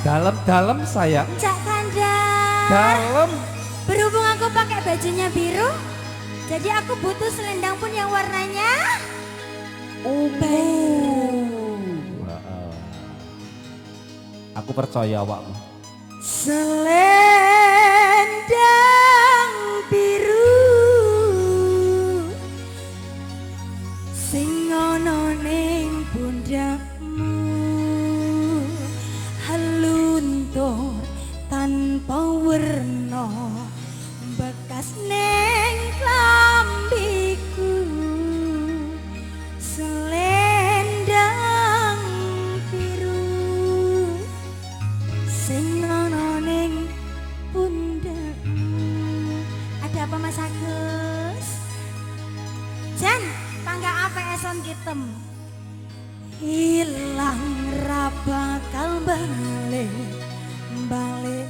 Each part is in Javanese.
Dalam-dalam sayang. Cak Kandar. Dalam. Berhubung aku pakai bajunya biru, jadi aku butuh selendang pun yang warnanya biru. Aku percaya awakmu. Selendang biru sing ana ning pundakmu, haluntur tanpa werna, bekas ning klambiku. Selendang biru sing ana ning pundakmu. Ada apa Mas Agus? Jan, pangga apa eson kitem? Hilang ra bakal balik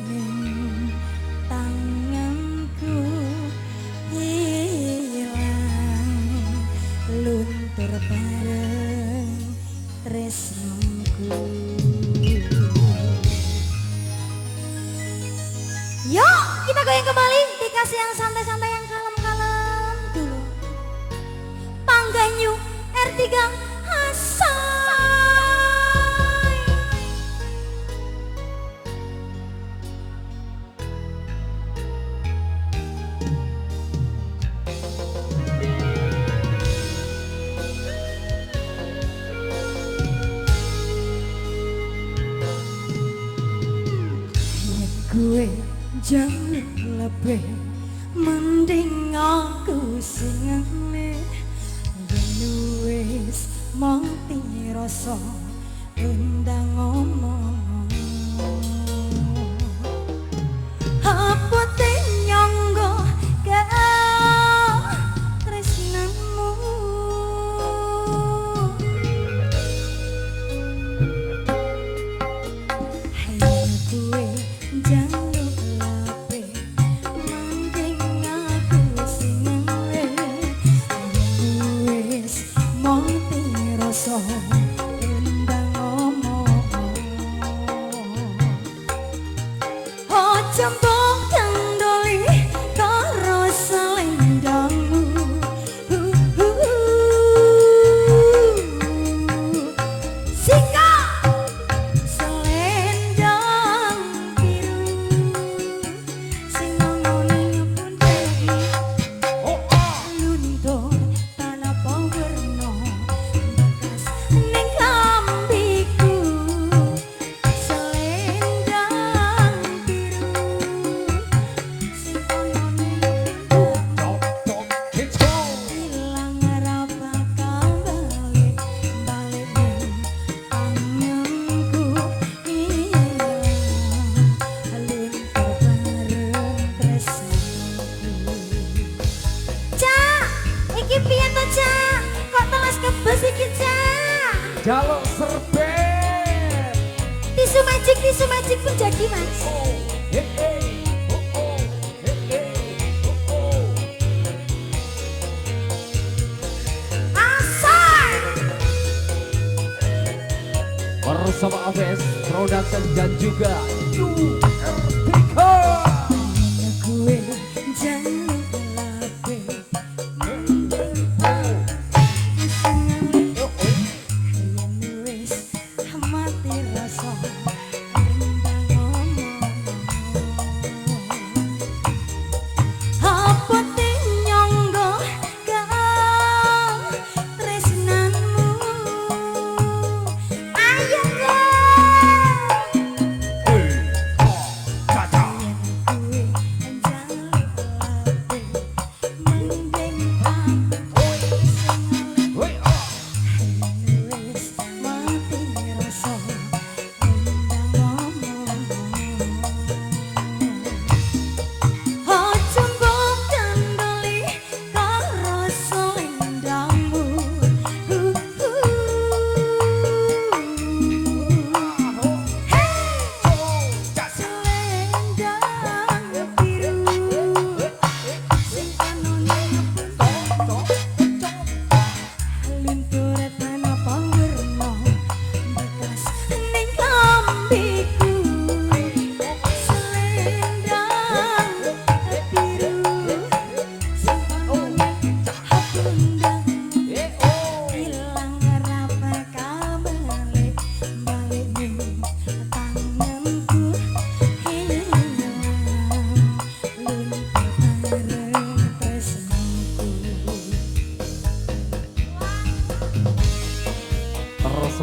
ning tanganku, hilang luntur bareng tresnanku. Yuk kita goyang kembali, dikasih yang santai-santai, yang kalem-kalem dulu. Pangganyu R3 Hasai. Gue jauh lebih mending aku sing ngelih, wis mati rasa undang ngomong. Apa te nyangga ke tresnanmu, ayo gue jaluk lape mending aku sing ngelih, wis mati rasa undang ngomong. Ojo mbok candoli karo selendangmu, sika selendang biru sing ana ning pundakmu, luntur tanpa werna, bekas ning klambiku. Selendang biru sing ana ning pundakmu, hilang ra bakal balik ning tanganku, hilang luntur bareng tresnanku. Cak, iki piye to Cak? Kok telas kebes iki Cak? Jaluk serbet. Tisu magic pun jadi Mas. Asal Bersama AVS Production dan juga URTK. gue jaluk lape wis mati rasa undang ngomong. Apa te nyangga ke tresnanmu, ayo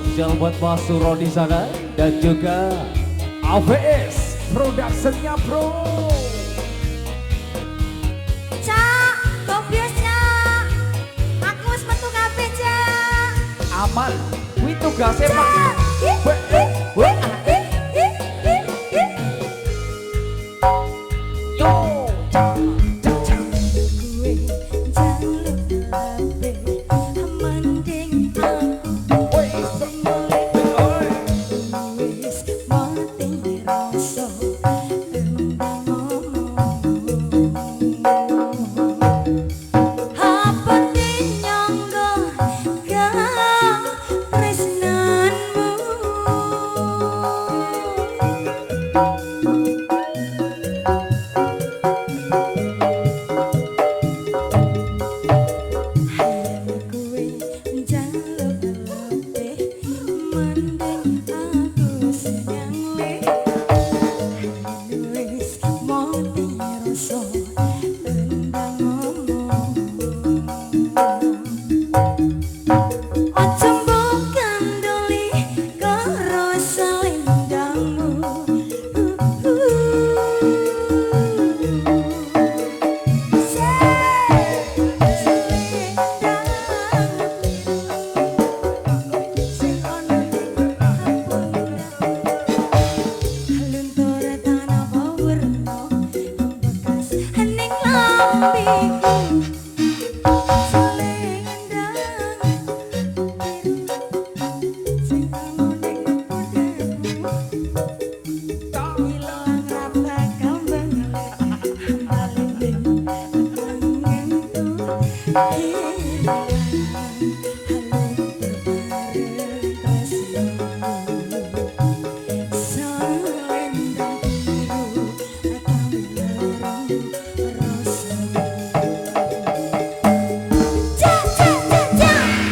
spesial buat Mas Suro di sana dan juga AVS Production-nya bro. Cak, gobios Cak. Aku wis metu kabeh Cak. Aman, kuwi tugasnya Pak. Cak. Weh, weh. Yo, cak, cak, cak. Gue jaluk kabeh mending aku Weh, oi. wis mati rasa tembang ngomong. Apa dinyangga katresnanmu. Gue jaluk kabeh mending